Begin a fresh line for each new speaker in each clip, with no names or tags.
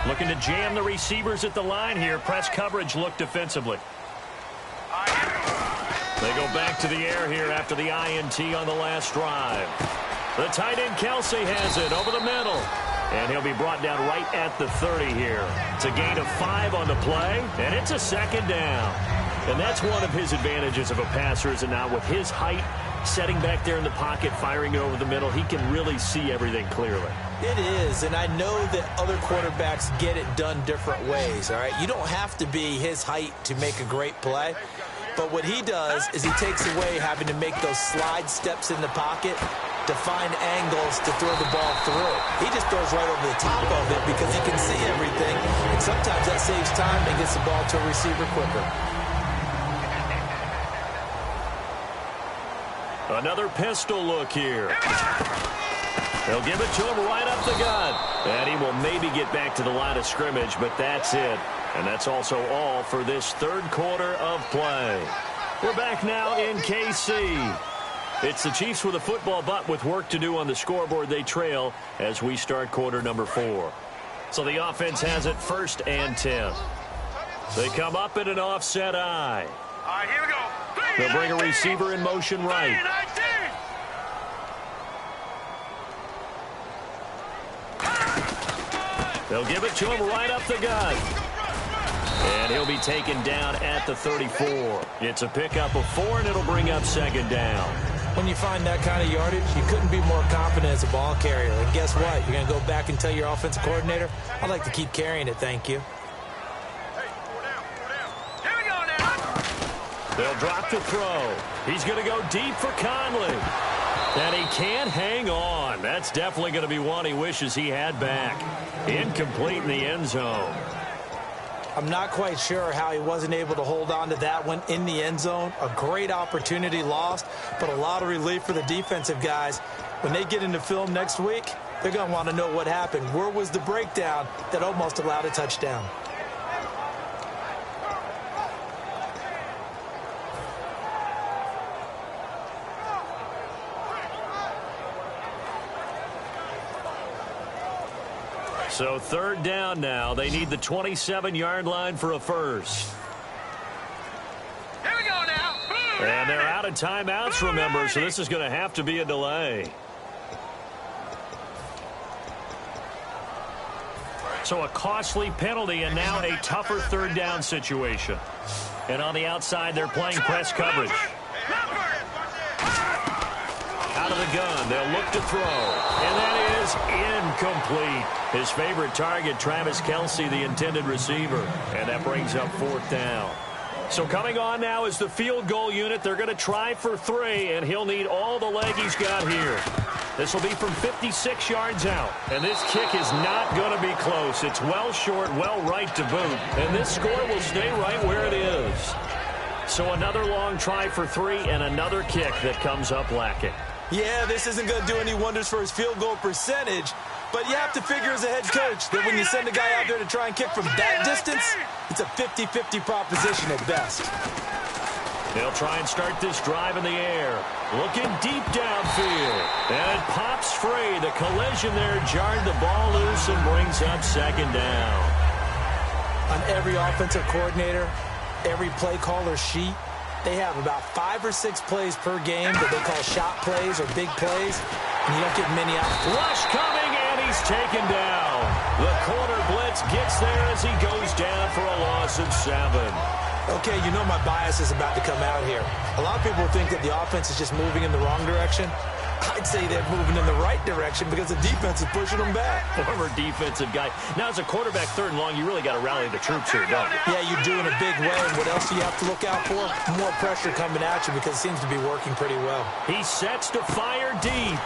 Looking to jam the receivers at the line here. Press coverage look defensively. They go back to the air here after the INT on the last drive. The tight end Kelsey has it over the middle. And he'll be brought down right at the 30 here. It's a gain of 5 on the play, and it's a second down. And that's one of his advantages of a passer, is it not? With his height, setting back there in the pocket, firing it over the middle, he can really see everything clearly.
It is, and I know that other quarterbacks get it done different ways, all right? You don't have to be his height to make a great play. But what he does is he takes away having to make those slide steps in the pocket to find angles to throw the ball through. He just throws right over the top of it because he can see everything. And sometimes that saves time and gets the ball to a receiver quicker.
Another pistol look here. They'll give it to him right up the gut. And he will maybe get back to the line of scrimmage, but that's it. And that's also all for this third quarter of play. We're back now in KC. It's the Chiefs with a football, but with work to do on the scoreboard. They trail as we start quarter number 4. So the offense has it 1st and 10. They come up in an offset eye.
All right, here we go.
They'll bring a receiver in motion right. They'll give it to him right up the gut. And he'll be taken down at the 34. It's a pickup of 4, and it'll bring up 2nd down.
When you find that kind of yardage, you couldn't be more confident as a ball carrier. And guess what? You're going to go back and tell your offensive coordinator, I'd like to keep carrying it, thank you.
Here we go now.
They'll drop the throw. He's going to go deep for Conley. And he can't hang on. That's definitely going to be one he wishes he had back. Incomplete in the end zone.
I'm not quite sure how he wasn't able to hold on to that one in the end zone. A great opportunity lost, but a lot of relief for the defensive guys. When they get into film next week, they're going to want to know what happened. Where was the breakdown that almost allowed a touchdown?
So 3rd down now. They need the 27-yard line for a first.
Here we go now.
And they're out of timeouts, remember, so this is going to have to be a delay. So a costly penalty and now a tougher 3rd down situation. And on the outside, they're playing press coverage. Out of the gun, they'll look to throw. And that is incomplete. His favorite target, Travis Kelce, the intended receiver. And that brings up 4th down. So coming on now is the field goal unit. They're going to try for 3, and he'll need all the leg he's got here. This will be from 56 yards out. And this kick is not going to be close. It's well short, well right to boot. And this score will stay right where it is. So another long try for 3 and another kick that comes up lacking.
Yeah, this isn't going to do any wonders for his field goal percentage, but you have to figure as a head coach that when you send a guy out there to try and kick from that distance, it's a 50-50 proposition at best.
They'll try and start this drive in the air. Looking deep downfield. And it pops free. The collision there jarred the ball loose and brings up 2nd down.
On every offensive coordinator, every play caller sheet, they have about 5 or 6 plays per game that they call shot plays or big plays, and you don't get many out.
Rush coming, and he's taken down. The corner blitz gets there as he goes down for a loss of 7.
Okay, you know my bias is about to come out here. A lot of people think that the offense is just moving in the wrong direction. I'd say they're moving in the right direction because the defense is pushing them back.
Former defensive guy. Now, as a quarterback 3rd and long, you really got to rally the troops here, don't you?
Yeah, you do in a big way. And what else do you have to look out for? More pressure coming at you because it seems to be working pretty well.
He sets to fire deep.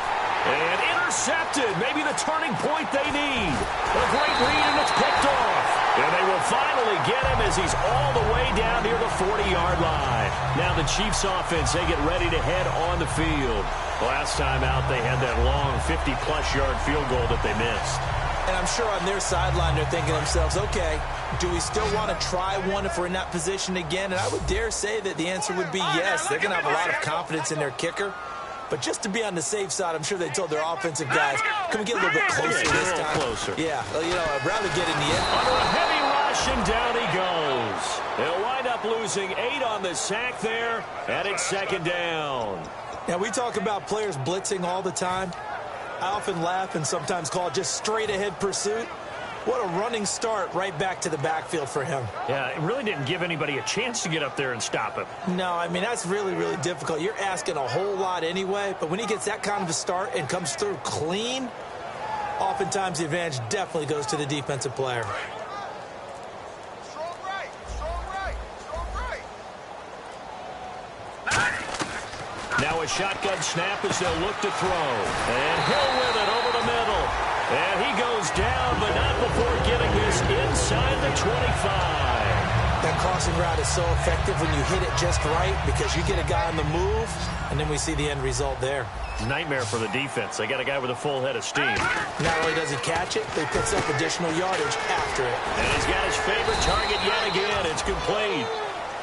And intercepted. Maybe the turning point they need. A great read, and it's picked off. And they will finally get him as he's all the way down near the 40-yard line. Now the Chiefs offense, they get ready to head on the field. Last time out, they had that long 50-plus yard field goal that they missed.
And I'm sure on their sideline, they're thinking to themselves, okay, do we still want to try one if we're in that position again? And I would dare say that the answer would be yes. They're going to have a lot of confidence in their kicker. But just to be on the safe side, I'm sure they told their offensive guys, can we get a little bit closer this time?
Closer.
Yeah, well, you know, I'd rather get in the end.
Under a heavy rush, and down he goes. They'll wind up losing 8 on the sack there, and it's second down.
Now, we talk about players blitzing all the time. I often laugh and sometimes call it just straight-ahead pursuit. What a running start right back to the backfield for him.
Yeah, it really didn't give anybody a chance to get up there and stop him.
No, I mean, that's really, really difficult. You're asking a whole lot anyway, but when he gets that kind of a start and comes through clean, oftentimes the advantage definitely goes to the defensive player.
Now a shotgun snap as they'll look to throw. And Hill with it over the middle. And he goes down, but not before getting this inside the 25.
That crossing route is so effective when you hit it just right because you get a guy on the move, and then we see the end result there.
Nightmare for the defense. They got a guy with a full head of steam.
Not only does he catch it, but he picks up additional yardage after it.
And he's got his favorite target yet again. It's complete.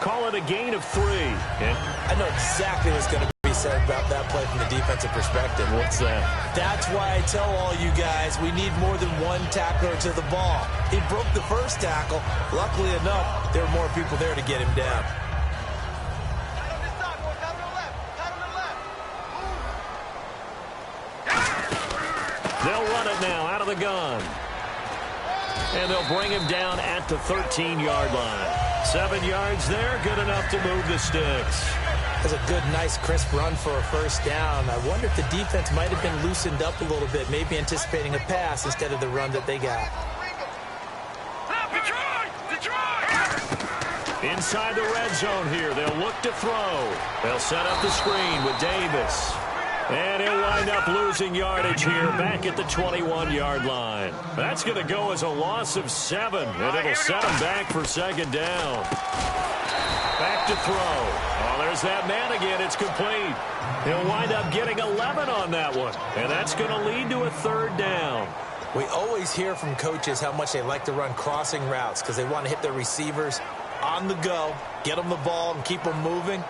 Call it a gain of 3.
Yeah. I know exactly what's going to be said about that play from the defensive perspective.
What's that?
That's why I tell all you guys we need more than one tackler to the ball. He broke the first tackle. Luckily enough, there were more people there to get him down.
They'll run it now out of the gun. And they'll bring him down at the 13-yard line. 7 yards there, good enough to move the sticks.
That's a good, nice, crisp run for a first down. I wonder if the defense might have been loosened up a little bit, maybe anticipating a pass instead of the run that they got.
Inside the red zone here, they'll look to throw. They'll set up the screen with Davis. And he'll wind up losing yardage here back at the 21-yard line. That's going to go as a loss of 7, and it'll set him back for second down. Back to throw. Oh, there's that man again. It's complete. He'll wind up getting 11 on that one, and that's going to lead to a third down.
We always hear from coaches how much they like to run crossing routes because they want to hit their receivers on the go, get them the ball, and keep them moving.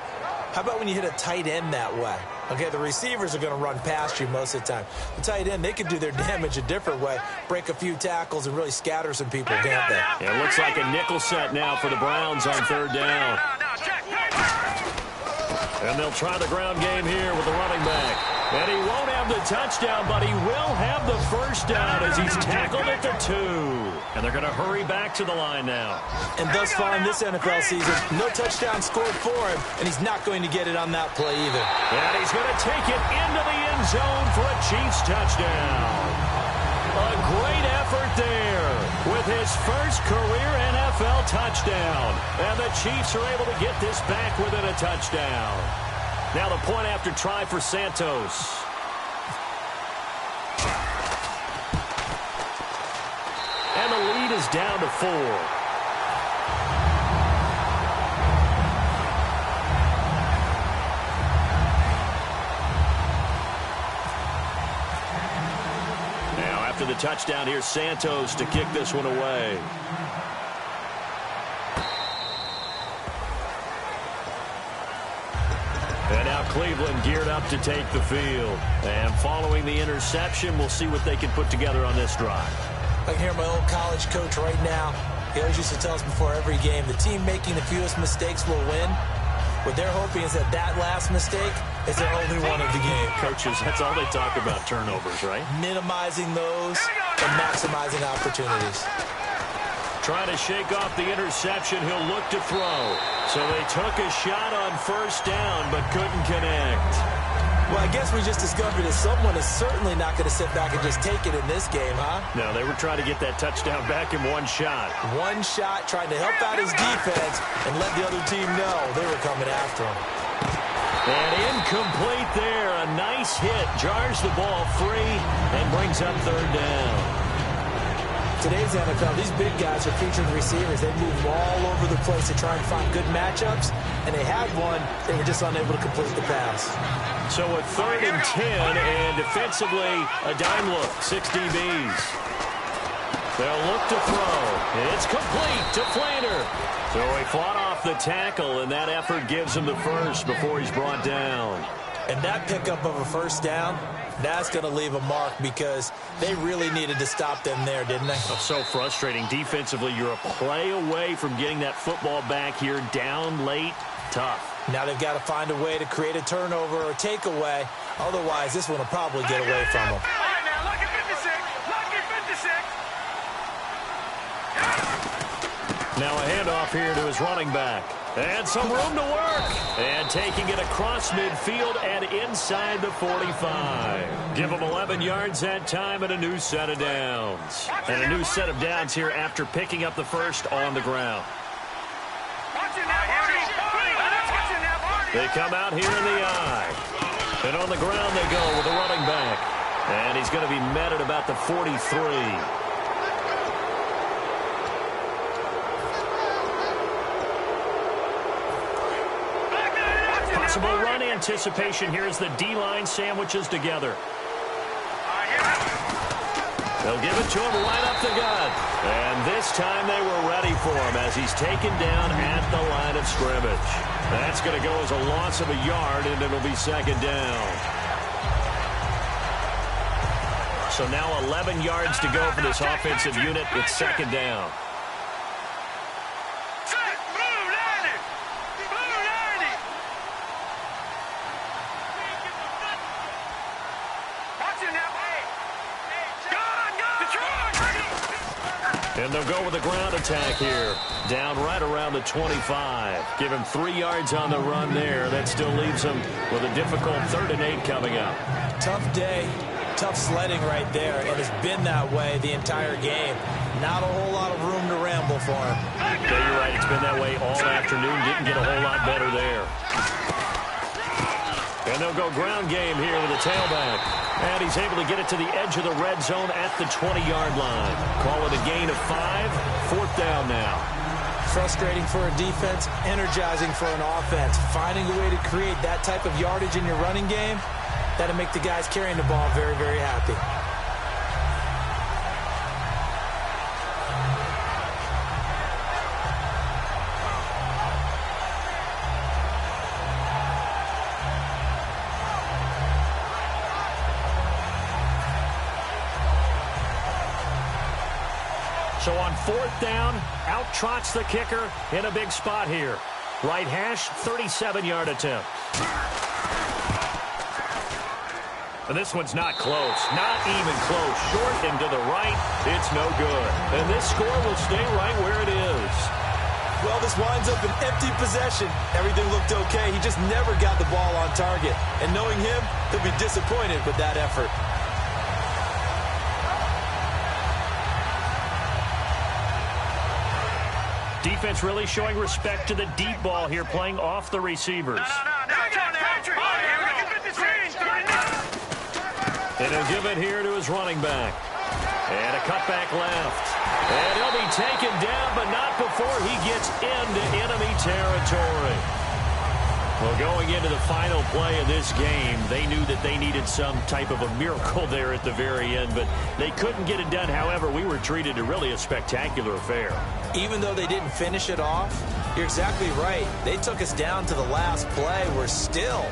How about when you hit a tight end that way? Okay, the receivers are going to run past you most of the time. The tight end, they can do their damage a different way, break a few tackles, and really scatter some people, can't they?
Yeah, it looks like a nickel set now for the Browns on third down. And they'll try the ground game here with the running back. And he won't have the touchdown, but he will have the first down as he's tackled at the 2. And they're going to hurry back to the line now.
And thus far in this NFL season, no touchdown scored for him, and he's not going to get it on that play either.
And he's going to take it into the end zone for a Chiefs touchdown. A great effort there with his first career NFL touchdown. And the Chiefs are able to get this back within a touchdown. Now the point after try for Santos. And the lead is down to 4. Now after the touchdown, here's Santos to kick this one away. And now Cleveland geared up to take the field. And following the interception, we'll see what they can put together on this drive.
I can hear my old college coach right now. He always used to tell us before every game, the team making the fewest mistakes will win. What they're hoping is that that last mistake is their only one of the game.
Coaches, that's all they talk about, turnovers, right?
Minimizing those and maximizing opportunities.
Trying to shake off the interception, he'll look to throw. So they took a shot on first down, but couldn't connect.
Well, I guess we just discovered that someone is certainly not going to sit back and just take it in this game, huh?
No, they were trying to get that touchdown back in one shot.
One shot, trying to help out his defense and let the other team know they were coming after him.
And incomplete there. A nice hit. Jars the ball free and brings up third down.
Today's NFL, these big guys are featured receivers. They move all over the place to try and find good matchups, and they had one. They were just unable to complete the pass.
So a 3rd and 10, and defensively, a dime look, 6 DBs. They'll look to throw. It's complete to Flaner. So he fought off the tackle, and that effort gives him the first before he's brought down.
And that pickup of a first down, that's going to leave a mark because they really needed to stop them there, didn't they?
That's so frustrating. Defensively, you're a play away from getting that football back here. Down late, tough.
Now they've got to find a way to create a turnover or takeaway. Otherwise, this one will probably get away from them.
All right, now, lucky 56. Lucky 56.
Now a handoff here to his running back. And some room to work. And taking it across midfield and inside the 45. Give him 11 yards that time and a new set of downs. And a new set of downs here after picking up the first on the ground. They come out here in the eye. And on the ground they go with the running back. And he's going to be met at about the 43. Possible run anticipation here as the D-line sandwiches together. They'll give it to him right up the gut. And this time they were ready for him as he's taken down at the line of scrimmage. That's going to go as a loss of a yard, and it'll be second down. So now 11 yards to go for this offensive unit. It's second down. And they'll go with a ground attack here. Down right around the 25. Give him 3 yards on the run there. That still leaves him with a difficult 3rd and 8 coming up.
Tough day. Tough sledding right there. And it's been that way the entire game. Not a whole lot of room to ramble for him.
Yeah, you're right. It's been that way all afternoon. Didn't get a whole lot better there. And they'll go ground game here with a tailback. And he's able to get it to the edge of the red zone at the 20-yard line. Call it a gain of 5. 4th down now.
Frustrating for a defense, energizing for an offense. Finding a way to create that type of yardage in your running game, that'll make the guys carrying the ball very, very happy.
So on 4th down, out trots the kicker in a big spot here. Right hash, 37-yard attempt. And this one's not close. Not even close. Short and to the right. It's no good. And this score will stay right where it is.
Well, this winds up an empty possession. Everything looked okay. He just never got the ball on target. And knowing him, he'll be disappointed with that effort.
Defense really showing respect to the deep ball here, playing off the receivers. And he'll give it here to his running back. And a cutback left. And he'll be taken down, but not before he gets into enemy territory. Well, going into the final play of this game, they knew that they needed some type of a miracle there at the very end, but they couldn't get it done. However, we were treated to really a spectacular affair.
Even though they didn't finish it off, you're exactly right. They took us down to the last play. We're still